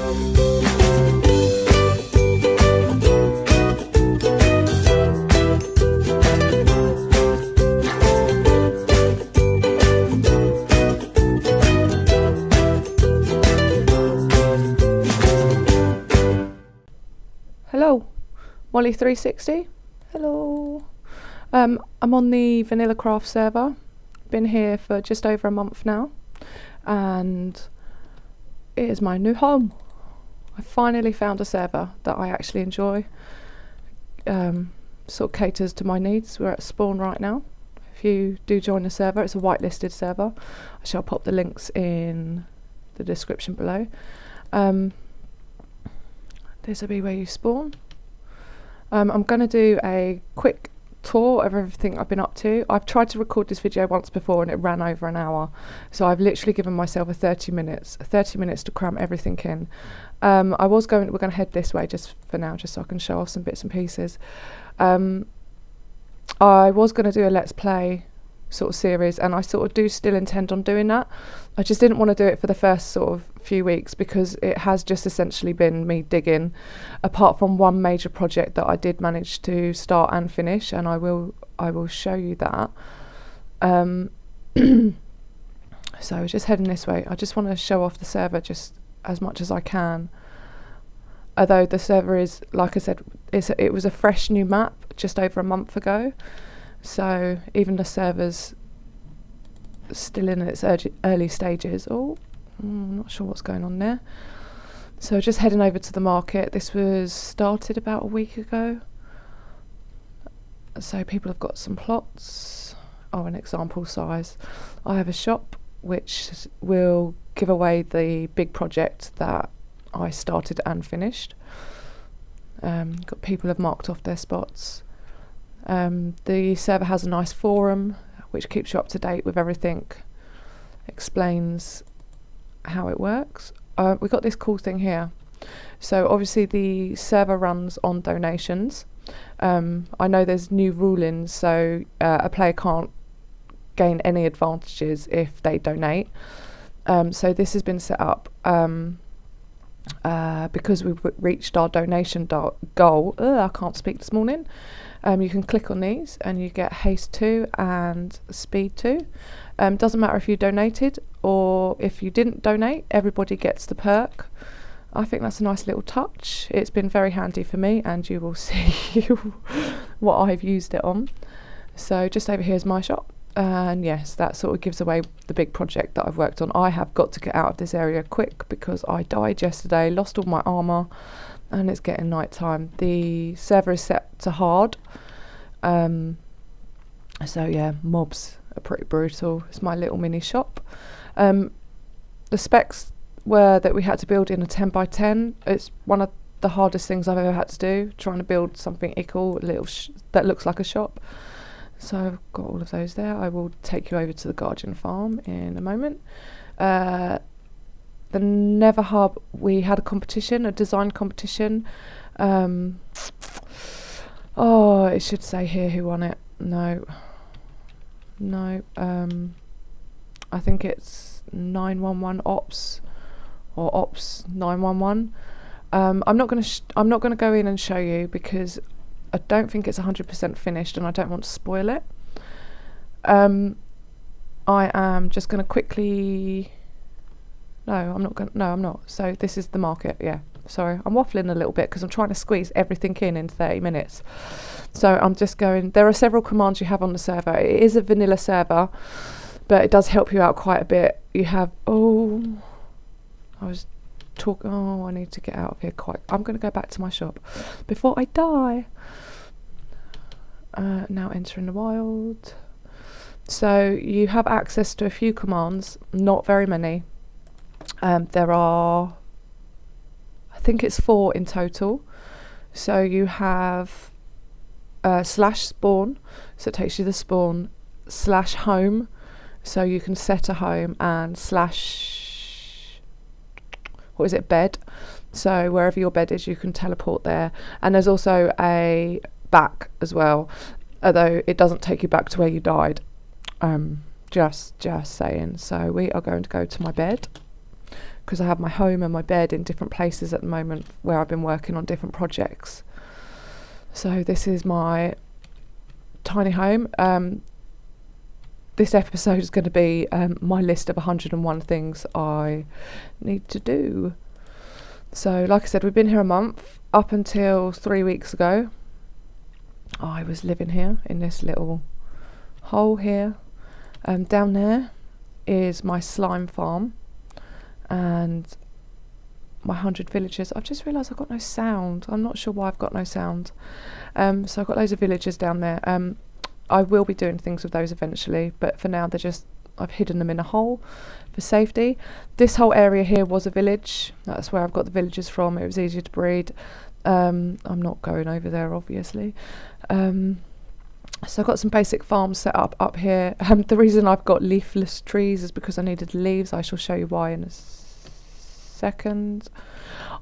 Hello, Molly360. Hello. I'm on the VanillaCraft server. Been here for just over a month now, and it is my new home. I finally found a server that I actually enjoy. Sort of caters to my needs. We're at spawn right now. If you do join the server, it's a whitelisted server. I shall pop the links in the description below. This will be where you spawn. I'm going to do a quick tour of everything I've been up to. I've tried to record this video once before and it ran over an hour, so I've literally given myself 30 minutes to cram everything in. we're going to head this way just for now, just so I can show off some bits and pieces. I was going to do a Let's Play sort of series, and I sort of do still intend on doing that. I just didn't want to do it for the first sort of few weeks because it has just essentially been me digging, apart from one major project that I did manage to start and finish, and I will show you that. So just heading this way. I just want to show off the server just as much as I can, although the server is, like I said, it was a fresh new map just over a month ago, so even the server's still in its early stages. I'm not sure what's going on there. So just heading over to the market. This was started about a week ago, so people have got some plots. An example size. I have a shop which will give away the big project that I started and finished. Got people have marked off their spots. The server has a nice forum which keeps you up to date with everything, explains how it works. We got this cool thing here. So obviously the server runs on donations. I know there's new rulings, so a player can't gain any advantages if they donate. So this has been set up because we've reached our donation goal. I can't speak this morning. You can click on these and you get haste 2 and speed 2. Doesn't matter if you donated or if you didn't donate, everybody gets the perk. I think that's a nice little touch. It's been very handy for me, and you will see what I've used it on. So just over here is my shop, and yes, that sort of gives away the big project that I've worked on. I have got to get out of this area quick because I died yesterday, lost all my armour, and it's getting night time. The server is set to hard, so yeah, mobs are pretty brutal. It's my little mini shop. The specs were that we had to build in a 10 by 10. It's one of the hardest things I've ever had to do, trying to build something equal, a little that looks like a shop. So I've got all of those there. I will take you over to the Guardian Farm in a moment. The Never Hub, we had a competition, a design competition. It should say here who won it. No. I think it's 911 Ops or Ops 911. I'm not going to go in and show you because I don't think it's 100% finished, and I don't want to spoil it. I am just going to quickly. No, I'm not. So this is the market. Yeah, sorry, I'm waffling a little bit because I'm trying to squeeze everything in 30 minutes. So I'm just going. There are several commands you have on the server. It is a vanilla server, but it does help you out quite a bit. You have. I need to get out of here quite. I'm going to go back to my shop before I die. Now entering the wild. So you have access to a few commands, not very many. There are, I think it's 4 in total. So you have /spawn, so it takes you to the spawn, /home, so you can set a home, and bed, so wherever your bed is you can teleport there. And there's also a back as well, although it doesn't take you back to where you died. Just saying. So we are going to go to my bed because I have my home and my bed in different places at the moment where I've been working on different projects. So this is my tiny home. This episode is going to be my list of 101 things I need to do. So like I said, we've been here a month. Up until 3 weeks ago, I was living here in this little hole here. Down there is my slime farm and my 100 villagers. I've just realised I've got no sound. I'm not sure why I've got no sound. So I've got loads of villagers down there. I will be doing things with those eventually, but for now they're just, I've hidden them in a hole for safety. This whole area here was a village. That's where I've got the villagers from. It was easier to breed. I'm not going over there, obviously. So I've got some basic farms set up here. The reason I've got leafless trees is because I needed leaves. I shall show you why in a second.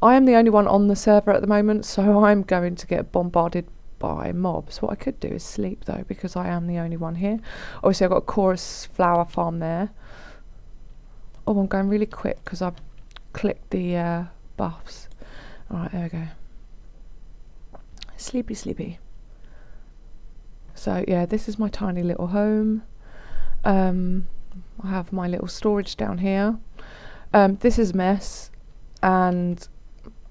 I am the only one on the server at the moment, so I'm going to get bombarded by mobs. What I could do is sleep though, because I am the only one here. Obviously I've got a chorus flower farm there. Oh, I'm going really quick because I've clicked the buffs. Alright, there we go. Sleepy, sleepy. So yeah, this is my tiny little home. I have my little storage down here. This is a mess, and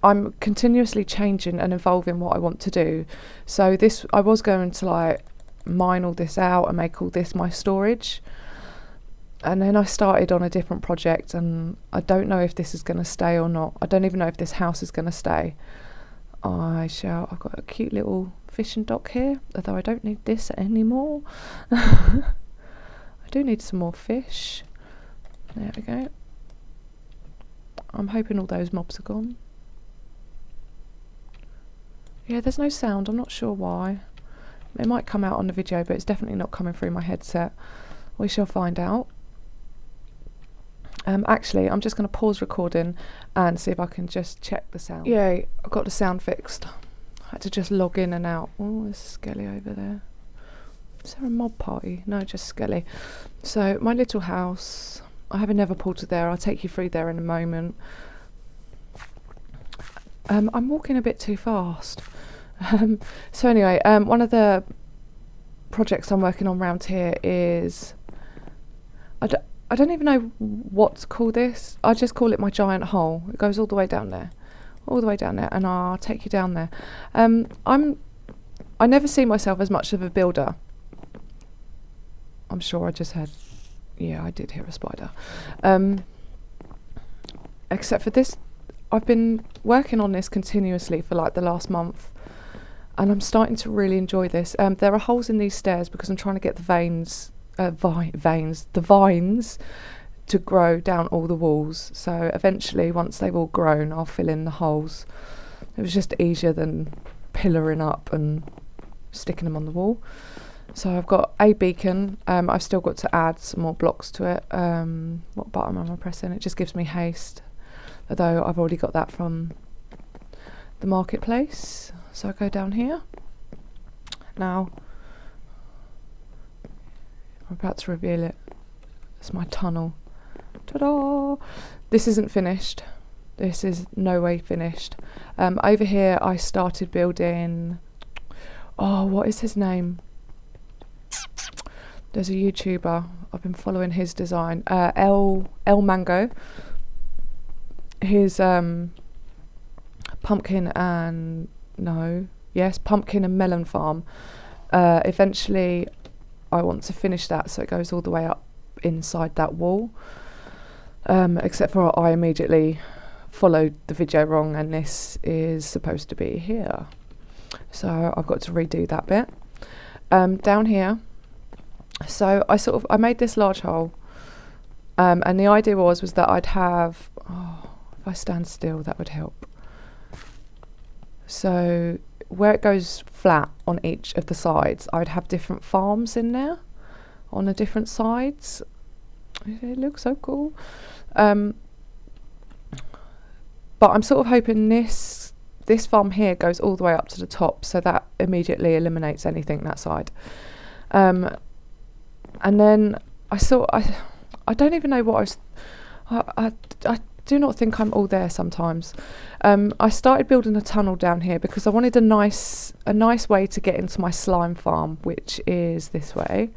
I'm continuously changing and evolving what I want to do. So this, I was going to like mine all this out and make all this my storage, and then I started on a different project, and I don't know if this is going to stay or not. I don't even know if this house is going to stay. I've got a cute little fishing dock here, although I don't need this anymore. I do need some more fish. There we go. I'm hoping all those mobs are gone. Yeah, there's no sound. I'm not sure why. It might come out on the video, but it's definitely not coming through my headset. We shall find out. Actually, I'm just going to pause recording and see if I can just check the sound. Yay, I've got the sound fixed. I had to just log in and out. Oh, there's Skelly over there. Is there a mob party? No, just Skelly. So, my little house. I have a nether portal there. I'll take you through there in a moment. I'm walking a bit too fast. So anyway, one of the projects I'm working on around here is... I don't even know what to call this. I just call it my giant hole. It goes all the way down there. All the way down there, and I'll take you down there. I never see myself as much of a builder. I'm sure I just had... Yeah, I did hear a spider. Except for this, I've been working on this continuously for like the last month, and I'm starting to really enjoy this. There are holes in these stairs because I'm trying to get the the vines to grow down all the walls. So eventually, once they've all grown, I'll fill in the holes. It was just easier than pillaring up and sticking them on the wall. So I've got a beacon. I've still got to add some more blocks to it. What button am I pressing? It just gives me haste, although I've already got that from the marketplace. So I go down here. Now, I'm about to reveal it. It's my tunnel. Ta-da! This isn't finished. This is no way finished. Over here I started building... Oh, what is his name? There's a YouTuber. I've been following his design. El Mango. His pumpkin and... No. Yes, pumpkin and melon farm. Eventually... I want to finish that so it goes all the way up inside that wall, except for I immediately followed the video wrong, and this is supposed to be here, so I've got to redo that bit. Down here, so I made this large hole, and the idea was that I'd have, if I stand still that would help. So where it goes flat on each of the sides, I would have different farms in there on the different sides. It looks so cool. But I'm sort of hoping this farm here goes all the way up to the top, so that immediately eliminates anything that side. And then I don't even know what I do not think I'm all there sometimes. I started building a tunnel down here because I wanted a nice way to get into my slime farm, which is this way.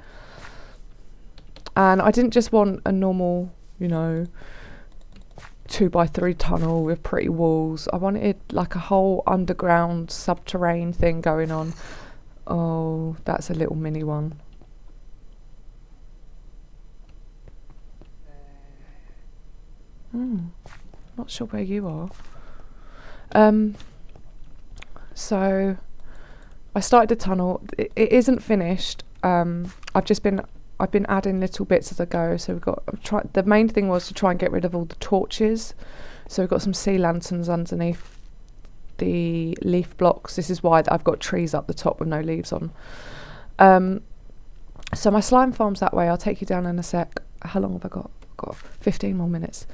And I didn't just want a normal, you know, 2x3 tunnel with pretty walls. I wanted like a whole underground subterranean thing going on. Oh, that's a little mini one. Not sure where you are. So I started the tunnel. It isn't finished. I've been adding little bits as I go. So we've got the main thing was to try and get rid of all the torches. So we've got some sea lanterns underneath the leaf blocks. This is why I've got trees up the top with no leaves on. So my slime farm's that way. I'll take you down in a sec. How long have I got? I've got 15 more minutes.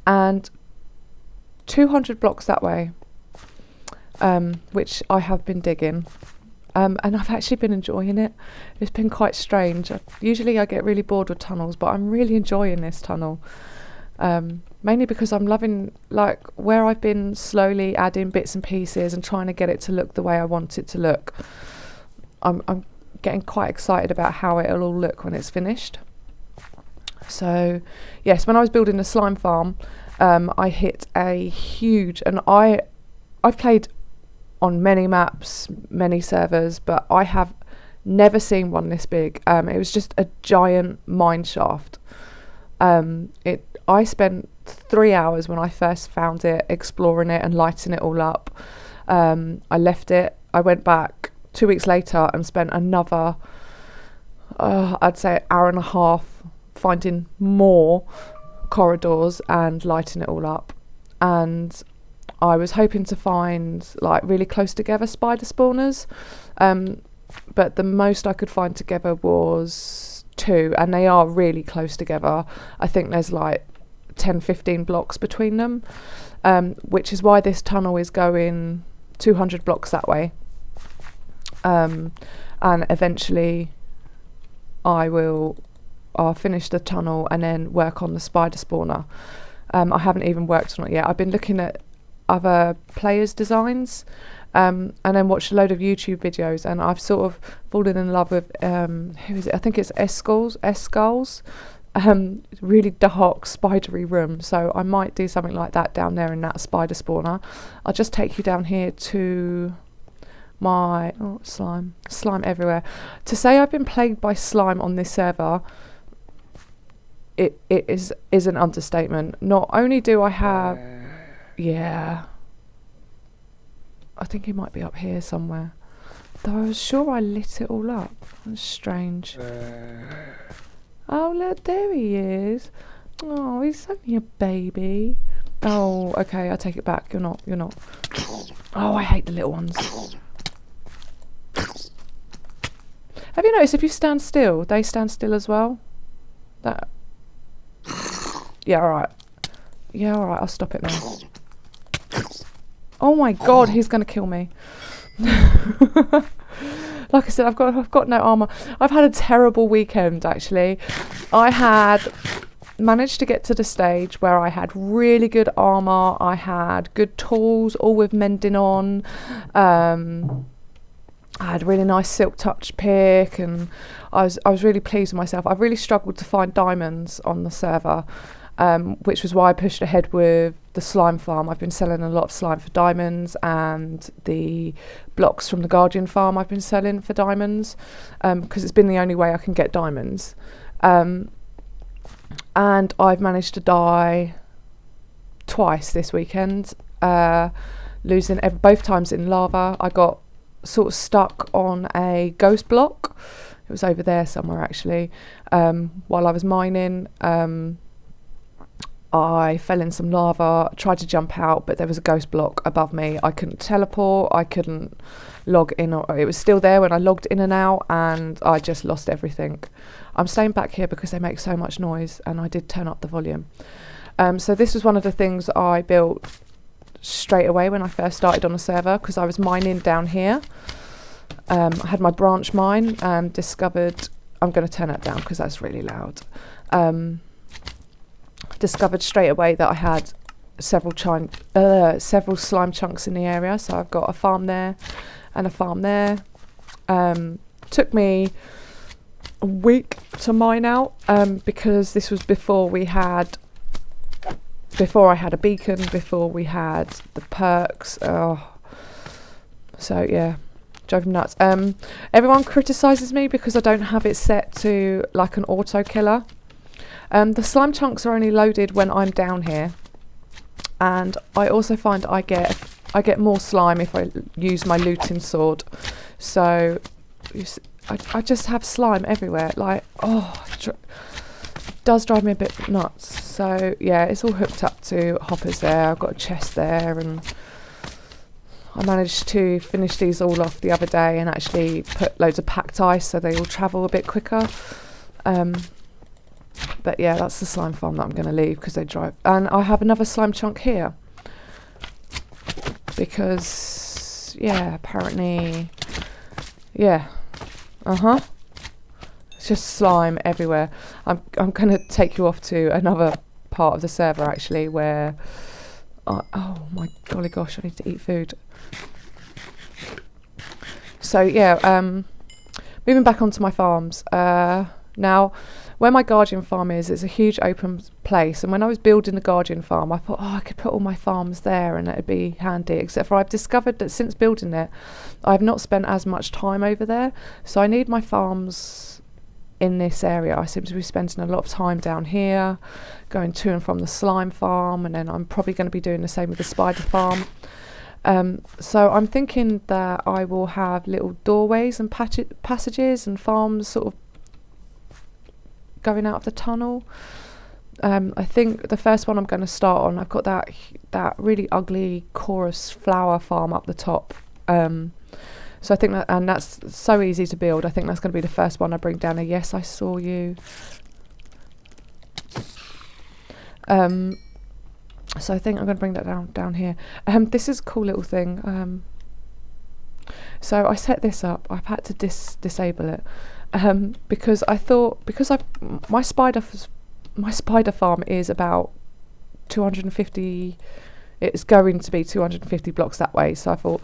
And 200 blocks that way, which I have been digging. And I've actually been enjoying it. It's been quite strange. Usually I get really bored with tunnels, but I'm really enjoying this tunnel. Mainly because I'm loving, like, where I've been slowly adding bits and pieces and trying to get it to look the way I want it to look. I'm getting quite excited about how it'll all look when it's finished. So yes, when I was building the slime farm, I hit a huge, and I've played on many maps, many servers, but I have never seen one this big. It was just a giant mine shaft. I spent 3 hours when I first found it, exploring it and lighting it all up. I left it. I went back 2 weeks later and spent another, I'd say, an hour and a half finding more corridors and lighting it all up. And I was hoping to find like really close together spider spawners, but the most I could find together was 2, and they are really close together. I think there's like 10-15 blocks between them, which is why this tunnel is going 200 blocks that way. And eventually I'll finish the tunnel and then work on the spider spawner. I haven't even worked on it yet. I've been looking at other players' designs, and then watched a load of YouTube videos, and I've sort of fallen in love with who is it? I think it's S-Skulls. Really dark spidery room, so I might do something like that down there in that spider spawner. I'll just take you down here to my slime everywhere. To say I've been plagued by slime on this server, it is an understatement. Not only do I have yeah, I think he might be up here somewhere, though I was sure I lit it all up. That's strange. Oh look, there he is. Oh, he's only a baby. Oh, okay, I take it back. You're not. Oh, I hate the little ones. Have you noticed if you stand still, they stand still as well? That. Yeah, alright. Yeah, alright, I'll stop it now. Oh my god, he's gonna kill me. Like I said, I've got no armor. I've had a terrible weekend, actually. I had managed to get to the stage where I had really good armor. I had good tools, all with mending on. I had a really nice silk touch pick, and I was really pleased with myself. I really struggled to find diamonds on the server, which was why I pushed ahead with the slime farm. I've been selling a lot of slime for diamonds, and the blocks from the Guardian farm I've been selling for diamonds, because it's been the only way I can get diamonds. And I've managed to die twice this weekend, losing both times in lava. I got sort of stuck on a ghost block. It was over there somewhere, actually. While I was mining, I fell in some lava, tried to jump out, but there was a ghost block above me. I couldn't teleport, I couldn't log in, or it was still there when I logged in and out, and I just lost everything. I'm staying back here because they make so much noise, and I did turn up the volume. So this was one of the things I built straight away when I first started on the server, because I was mining down here. I had my branch mine and discovered, I'm going to turn that down because that's really loud. discovered straight away that I had several slime chunks in the area. So I've got a farm there and a farm there. Took me a week to mine out, because this was before I had a beacon, before we had the perks. So yeah, drove me nuts. Everyone criticises me because I don't have it set to like an auto killer. The slime chunks are only loaded when I'm down here, and I also find I get more slime if I use my looting sword. So I just have slime everywhere. Like, it does drive me a bit nuts. So yeah, it's all hooked up to hoppers there. I've got a chest there, and I managed to finish these all off the other day and actually put loads of packed ice so they all travel a bit quicker. But yeah, that's the slime farm that I'm going to leave because they drive. And I have another slime chunk here because, yeah, apparently, yeah, it's just slime everywhere. I'm going to take you off to another part of the server actually where, oh my golly gosh, I need to eat food. So yeah, moving back onto my farms. Now, where my guardian farm is, it's a huge open place, and when I was building the guardian farm I thought, I could put all my farms there and it'd be handy, except for I've discovered that since building it I've not spent as much time over there, so I need my farms in this area. I seem to be spending a lot of time down here going to and from the slime farm, and then I'm probably going to be doing the same with the spider farm. So I'm thinking that I will have little doorways and passages and farms sort of going out of the tunnel. I think the first one I'm going to start on, I've got that really ugly chorus flower farm up the top. So I think that, and that's so easy to build, I think that's going to be the first one I bring down. Yes, I saw you. So I think I'm going to bring that down here. This is a cool little thing. So I set this up. I've had to disable it because I thought, because my spider farm is about 250. It's going to be 250 blocks that way. So I thought,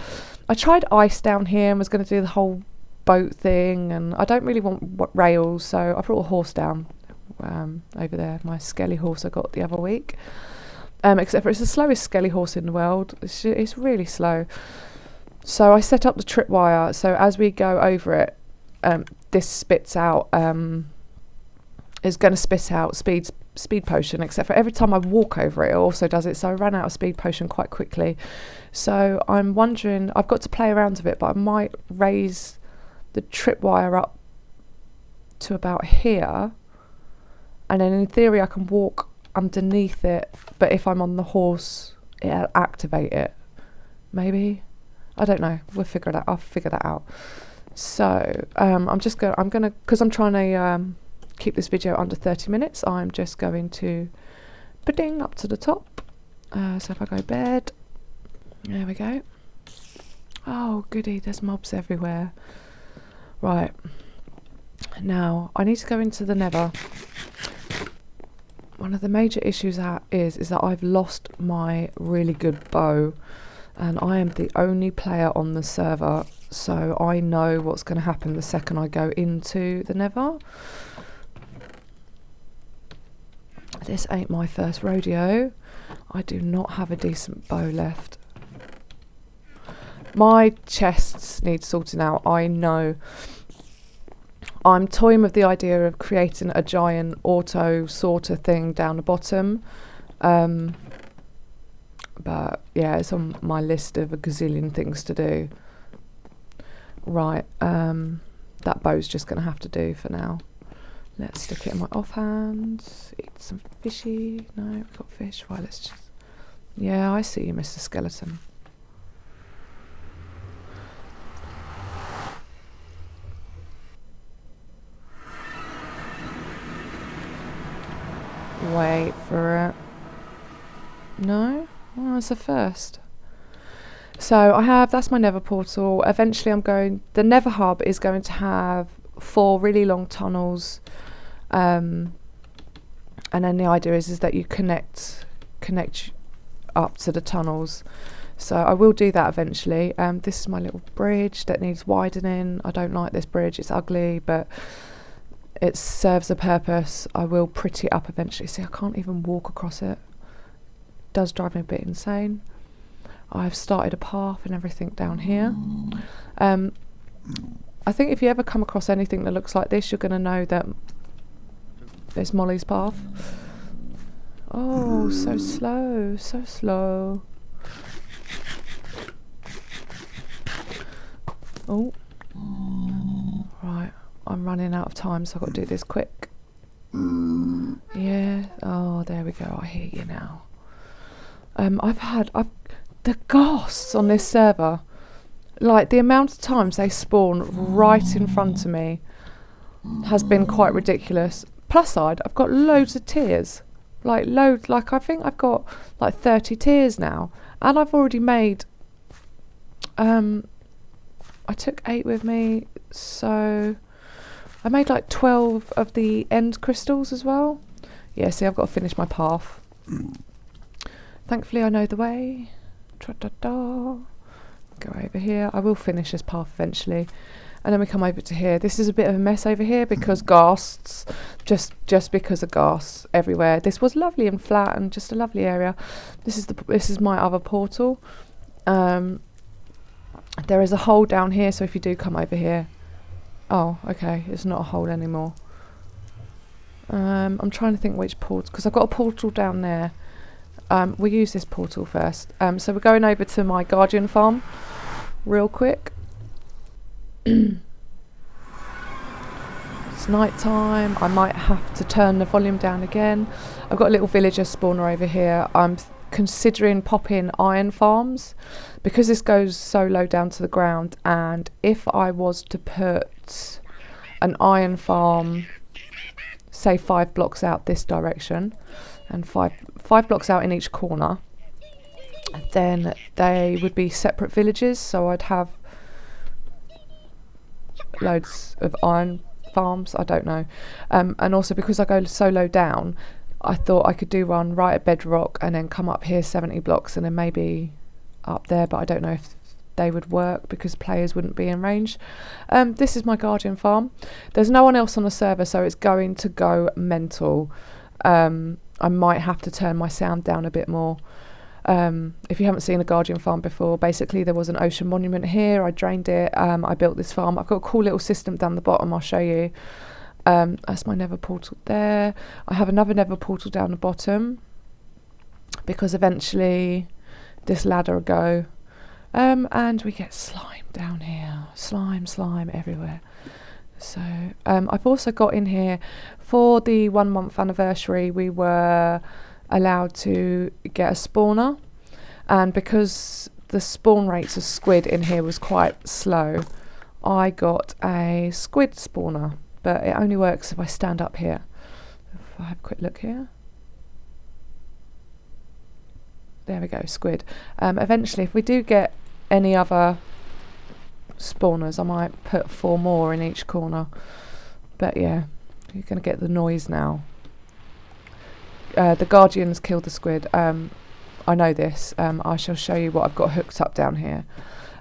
I tried ice down here and was going to do the whole boat thing, and I don't really want rails, so I brought a horse down over there. My skelly horse I got the other week. Except for it's the slowest skelly horse in the world. It's really slow. So I set up the tripwire, so as we go over it, this spits out, is going to spit out speed potion, except for every time I walk over it, it also does it. So I ran out of speed potion quite quickly. So I'm wondering, I've got to play around with it, but I might raise the tripwire up to about here, and then in theory I can walk underneath it, but if I'm on the horse it'll activate it, maybe, I don't know, I'll figure that out. So I'm gonna because I'm trying to keep this video under 30 minutes, I'm just going to pudding up to the top. So if I go bed, there we go. Oh goody, there's mobs everywhere. Right, now I need to go into the nether. One of the major issues is that I've lost my really good bow, and I am the only player on the server, so I know what's going to happen the second I go into the nether. This ain't my first rodeo. I do not have a decent bow left. My chests need sorting out, I know. I'm toying with the idea of creating a giant auto sorter thing down the bottom. But yeah, it's on my list of a gazillion things to do. Right, that bow's just going to have to do for now. Let's stick it in my offhand. Eat some fishy. No, we've got fish. Right, let's just... Yeah, I see you, Mr. Skeleton. Wait for it. No? Oh, it's a first. So that's my nether portal. Eventually the nether hub is going to have 4 really long tunnels. And then the idea is that you connect up to the tunnels. So I will do that eventually. This is my little bridge that needs widening. I don't like this bridge, it's ugly, but it serves a purpose. I will pretty it up eventually. See, I can't even walk across it. Does drive me a bit insane. I've started a path and everything down here. I think if you ever come across anything that looks like this, you're going to know that it's Molly's path. Oh, so slow, so slow. Oh, right, I'm running out of time, so I've got to do this quick. Yeah, oh, there we go, I hear you now. The ghosts on this server, like the amount of times they spawn right in front of me has been quite ridiculous. Plus side, I've got loads of tears, like I think I've got like 30 tears now, and I've already made, I took 8 with me, so I made like 12 of the end crystals as well. Yeah, see, I've got to finish my path. Thankfully I know the way. Tra-da-da. Go over here. I will finish this path eventually. And then we come over to here. This is a bit of a mess over here because ghasts, just because of ghasts everywhere. This was lovely and flat and just a lovely area. This is my other portal. There is a hole down here, so if you do come over here, oh, okay, it's not a hole anymore. I'm trying to think which portal, because I've got a portal down there. We'll use this portal first. So we're going over to my guardian farm real quick. It's night time. I might have to turn the volume down again. I've got a little villager spawner over here. I'm considering popping iron farms because this goes so low down to the ground, and if I was to put an iron farm, say 5 blocks out this direction and five blocks out in each corner, then they would be separate villages, so I'd have loads of iron farms. I don't know. And also because I go so low down, I thought I could do one right at bedrock and then come up here 70 blocks and then maybe up there, but I don't know if they would work because players wouldn't be in range. This is my guardian farm. There's no one else on the server, so it's going to go mental. I might have to turn my sound down a bit more. If you haven't seen a guardian farm before, basically there was an ocean monument here. I drained it. I built this farm. I've got a cool little system down the bottom. I'll show you. That's my nether portal there. I have another nether portal down the bottom because eventually this ladder will go. And we get slime down here. Slime everywhere. So I've also got in here for the 1 month anniversary, we were allowed to get a spawner, and because the spawn rates of squid in here was quite slow, I got a squid spawner, but it only works if I stand up here. If I have a quick look here. There we go, squid. Eventually, if we do get any other spawners, I might put 4 more in each corner. But yeah, you're going to get the noise now. The guardians killed the squid. I know this. I shall show you what I've got hooked up down here.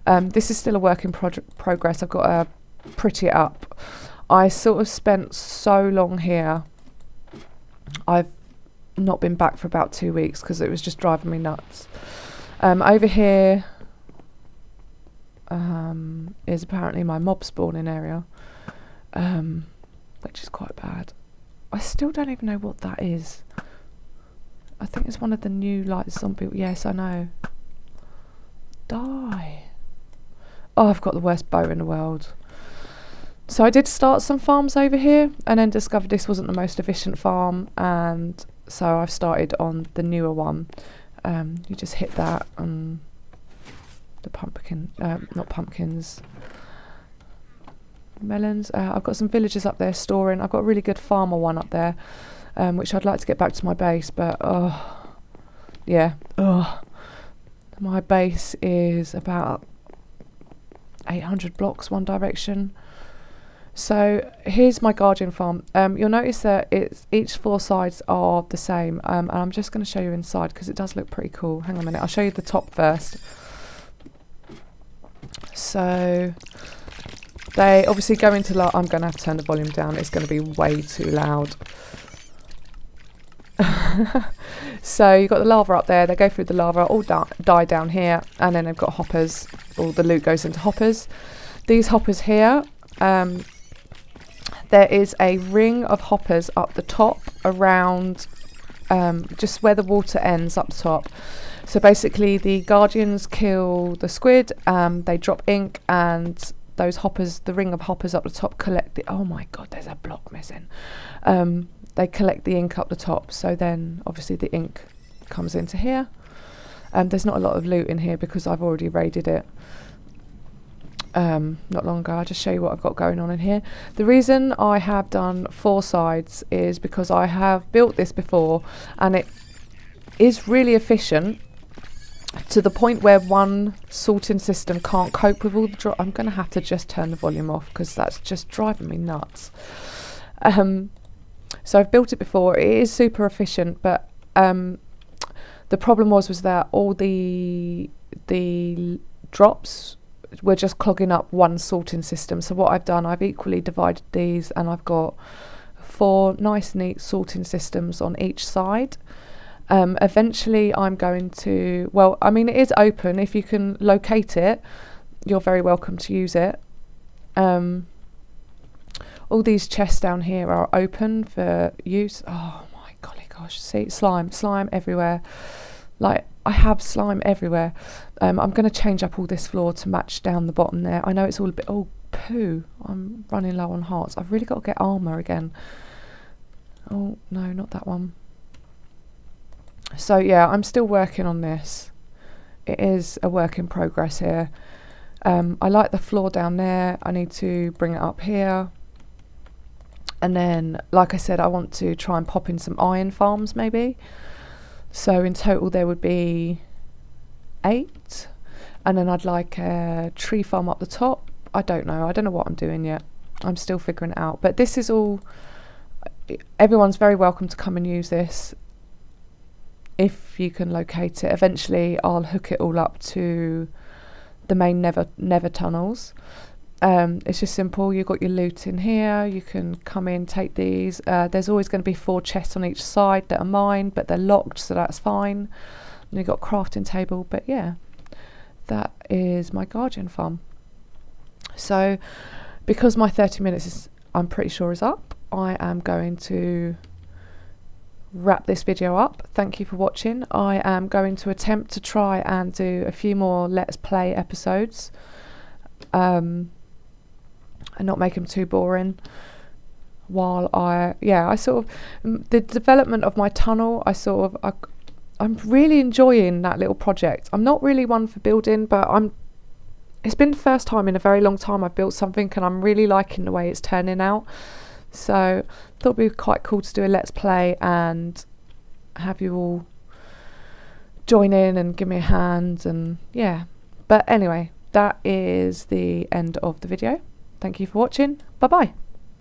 This is still a work in progress. I've got to pretty it up. I sort of spent so long here. I've not been back for about 2 weeks because it was just driving me nuts. Over here is apparently my mob spawning area, which is quite bad. I still don't even know what that is. I think it's one of the new like zombie. Yes, I know. Die. Oh, I've got the worst bow in the world. So I did start some farms over here and then discovered this wasn't the most efficient farm, and so I've started on the newer one. You just hit that and the pumpkin, not pumpkins, melons. I've got some villagers up there storing. I've got a really good farmer one up there, which I'd like to get back to my base, but my base is about 800 blocks one direction. So here's my Guardian farm. You'll notice that each 4 sides are the same, and I'm just going to show you inside because it does look pretty cool. Hang on a minute, I'll show you the top first. So they obviously go into I'm going to have to turn the volume down, it's going to be way too loud. So you've got the lava up there, they go through the lava, all die down here, and then they've got hoppers. All the loot goes into hoppers. These hoppers here, there is a ring of hoppers up the top around just where the water ends up the top. So basically the Guardians kill the squid, they drop ink, and those hoppers, the ring of hoppers up the top, collect the, oh my god, there's a block missing. They collect the ink up the top, so then obviously the ink comes into here. There's not a lot of loot in here because I've already raided it not long ago. I'll just show you what I've got going on in here. The reason I have done 4 sides is because I have built this before, and it is really efficient to the point where one sorting system can't cope with all the I'm going to have to just turn the volume off because that's just driving me nuts. So I've built it before. It is super efficient, but the problem was that all the drops were just clogging up one sorting system. So what I've done, I've equally divided these, and I've got 4 nice neat sorting systems on each side. Eventually I'm going to, well, I mean, it is open. If you can locate it, you're very welcome to use it. All these chests down here are open for use. Oh my golly gosh, see, slime everywhere. Like, I have slime everywhere. I'm going to change up all this floor to match down the bottom there. I know it's all a bit, oh poo, I'm running low on hearts. I've really got to get armor again. Oh no, not that one. So yeah, I'm still working on this. It is a work in progress here. I like the floor down there. I need to bring it up here. And then, like I said, I want to try and pop in some iron farms maybe. So in total there would be 8. And then I'd like a tree farm up the top. I don't know what I'm doing yet. I'm still figuring it out. But this is all, everyone's very welcome to come and use this if you can locate it. Eventually I'll hook it all up to the main Nether tunnels. It's just simple. You've got your loot in here, you can come in, take these. There's always going to be 4 chests on each side that are mine, but they're locked, so that's fine. And you've got a crafting table. But yeah, that is my Guardian farm. So because my 30 minutes is, I'm pretty sure, is up, I am going to wrap this video up. Thank you for watching. I am going to attempt to try and do a few more Let's Play episodes, and not make them too boring. While I sort of, the development of my tunnel, I'm really enjoying that little project. I'm not really one for building, but it's been the first time in a very long time I've built something, and I'm really liking the way it's turning out. So I thought it'd be quite cool to do a Let's Play and have you all join in and give me a hand, and yeah. But anyway, that is the end of the video. Thank you for watching. Bye bye.